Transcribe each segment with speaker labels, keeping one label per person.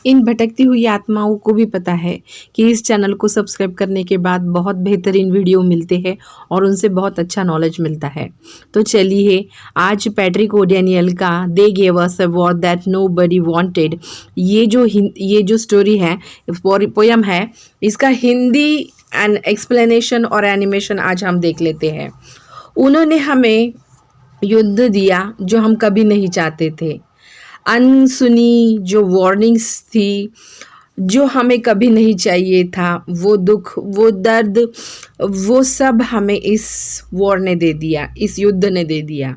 Speaker 1: इन भटकती हुई आत्माओं को भी पता है कि इस चैनल को सब्सक्राइब करने के बाद बहुत बेहतरीन वीडियो मिलते हैं और उनसे बहुत अच्छा नॉलेज मिलता है। तो चलिए, आज पैट्रिक ओडेनियल का they gave us a war that nobody wanted, ये जो स्टोरी है, पोयम है, इसका हिंदी एंड एक्सप्लेनेशन और एनिमेशन आज हम देख लेते हैं। उन्होंने हमें युद्ध दिया जो हम कभी नहीं चाहते थे, अनसुनी जो वार्निंग्स थी जो हमें कभी नहीं चाहिए था, वो दुख, वो दर्द, वो सब हमें इस वॉर ने दे दिया, इस युद्ध ने दे दिया।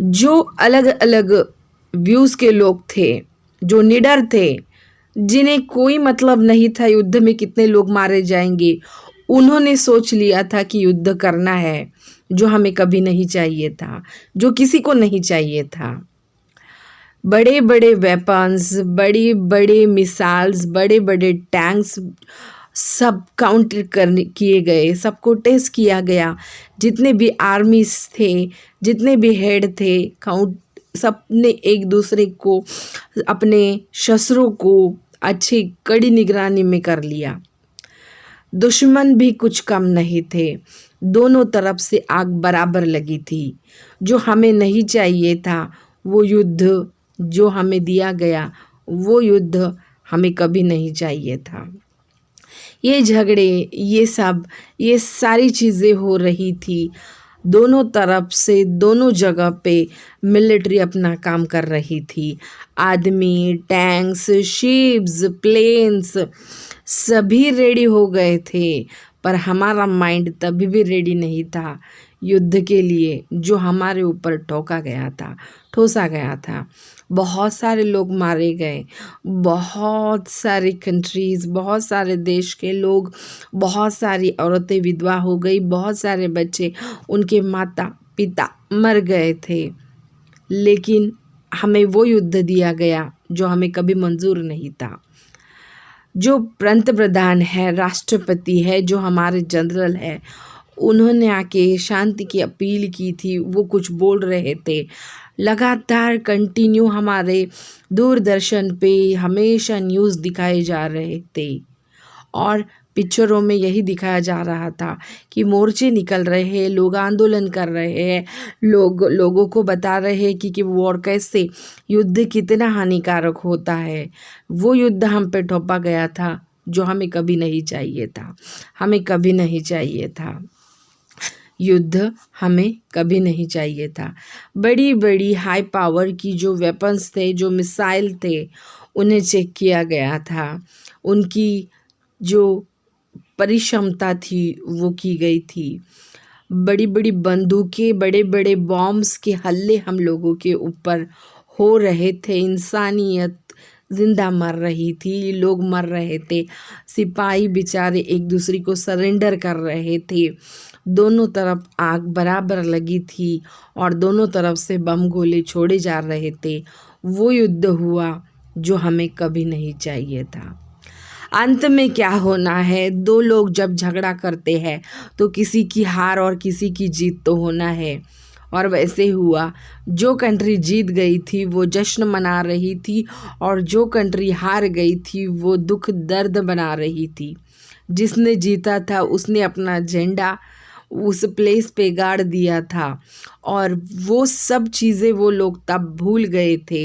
Speaker 1: जो अलग अलग व्यूज़ के लोग थे, जो निडर थे, जिन्हें कोई मतलब नहीं था युद्ध में कितने लोग मारे जाएंगे, उन्होंने सोच लिया था कि युद्ध करना है, जो हमें कभी नहीं चाहिए था, जो किसी को नहीं चाहिए था। बड़े बड़े वेपन्स, बड़ी बड़े मिसाइल्स, बड़े बड़े टैंक्स सब काउंटर करने किए गए, सबको टेस्ट किया गया। जितने भी आर्मीज थे, जितने भी हेड थे, सब ने एक दूसरे को, अपने शस्त्रों को अच्छी कड़ी निगरानी में कर लिया। दुश्मन भी कुछ कम नहीं थे, दोनों तरफ से आग बराबर लगी थी। जो हमें नहीं चाहिए था, वो युद्ध जो हमें दिया गया, वो युद्ध हमें कभी नहीं चाहिए था। ये झगड़े, ये सारी चीज़ें हो रही थी। दोनों तरफ से, दोनों जगह पे मिलिट्री अपना काम कर रही थी। आदमी, टैंक्स, शिप्स, प्लेन्स सभी रेडी हो गए थे, पर हमारा माइंड तभी भी रेडी नहीं था युद्ध के लिए, जो हमारे ऊपर ठोसा गया था। बहुत सारे लोग मारे गए, बहुत सारी कंट्रीज़, बहुत सारे देश के लोग, बहुत सारी औरतें विधवा हो गई, बहुत सारे बच्चे, उनके माता पिता मर गए थे। लेकिन हमें वो युद्ध दिया गया जो हमें कभी मंजूर नहीं था। जो पंत प्रधान है, राष्ट्रपति है, जो हमारे जनरल है, उन्होंने आके शांति की अपील की थी। वो कुछ बोल रहे थे, लगातार कंटिन्यू हमारे दूरदर्शन पे हमेशा न्यूज़ दिखाए जा रहे थे और पिक्चरों में यही दिखाया जा रहा था कि मोर्चे निकल रहे हैं, लोग आंदोलन कर रहे हैं, लोगों को बता रहे हैं कि वॉर कैसे, युद्ध कितना हानिकारक होता है। वो युद्ध हम पे थोपा गया था जो हमें कभी नहीं चाहिए था, हमें कभी नहीं चाहिए था। युद्ध हमें कभी नहीं चाहिए था। बड़ी बड़ी हाई पावर की जो वेपन्स थे, जो मिसाइल थे, उन्हें चेक किया गया था। उनकी जो परिक्षमता थी वो की गई थी। बड़ी बड़ी बंदूकें, बड़े बड़े बॉम्ब्स के हल्ले हम लोगों के ऊपर हो रहे थे। इंसानियत जिंदा मर रही थी, लोग मर रहे थे, सिपाही बेचारे एक दूसरे को सरेंडर कर रहे थे। दोनों तरफ आग बराबर लगी थी और दोनों तरफ से बम गोले छोड़े जा रहे थे। वो युद्ध हुआ जो हमें कभी नहीं चाहिए था। अंत में क्या होना है, दो लोग जब झगड़ा करते हैं तो किसी की हार और किसी की जीत तो होना है, और वैसे हुआ। जो कंट्री जीत गई थी वो जश्न मना रही थी और जो कंट्री हार गई थी वो दुख दर्द बना रही थी। जिसने जीता था उसने अपना झंडा उस प्लेस पे गाड़ दिया था और वो सब चीज़ें वो लोग तब भूल गए थे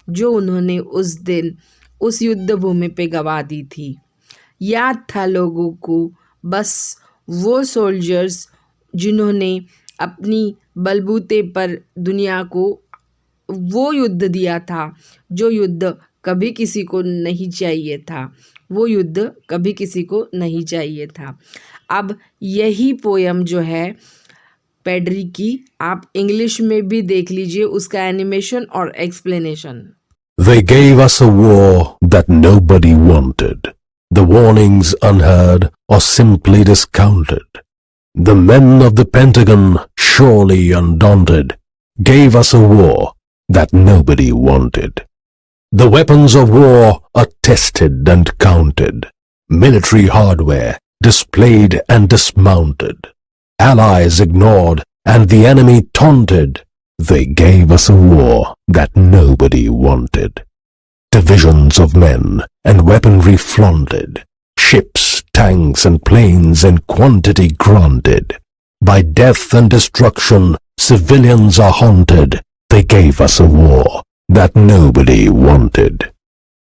Speaker 1: जो उन्होंने उस दिन उस युद्ध भूमि पे गवा दी थी। याद था लोगों को बस वो सोल्जर्स जिन्होंने अपनी बलबूते पर दुनिया को वो युद्ध दिया था, जो युद्ध कभी किसी को नहीं चाहिए था, वो युद्ध कभी किसी को नहीं चाहिए था। अब यही पोयम जो है पैड्री की, आप इंग्लिश में भी देख लीजिए उसका एनिमेशन और explanation.
Speaker 2: They gave us a war that nobody wanted, the warnings unheard or simply discounted. The men of the Pentagon, surely undaunted, gave us a war that nobody wanted. The weapons of war are tested and counted, military hardware displayed and dismounted, allies ignored and the enemy taunted. They gave us a war that nobody wanted. divisions of men and weaponry flaunted, ships, tanks and planes in quantity granted. By death and destruction, civilians are haunted. They gave us a war that nobody wanted.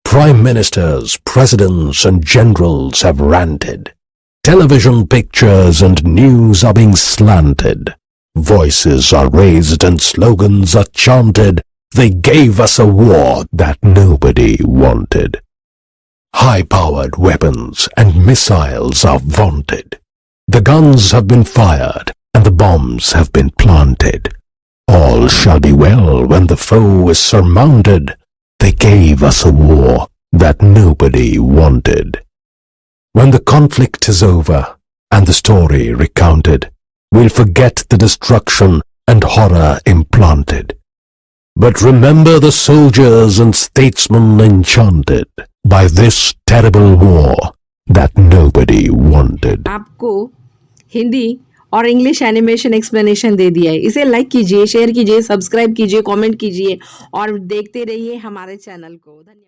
Speaker 2: Prime ministers, presidents and generals have ranted. Television pictures and news are being slanted. Voices are raised and slogans are chanted. They gave us a war that nobody wanted. High-powered weapons and missiles are vaunted. The guns have been fired and the bombs have been planted. All shall be well when the foe is surmounted. They gave us a war that nobody wanted. When the conflict is over and the story recounted, we'll forget the destruction and horror implanted. But remember the soldiers and statesmen enchanted by this terrible war that nobody wanted.
Speaker 1: आपको हिंदी और English animation explanation दे दिया है। इसे like कीजिए, share कीजिए, subscribe कीजिए, comment कीजिए और देखते रहिए हमारे चैनल को। धन्यवाद।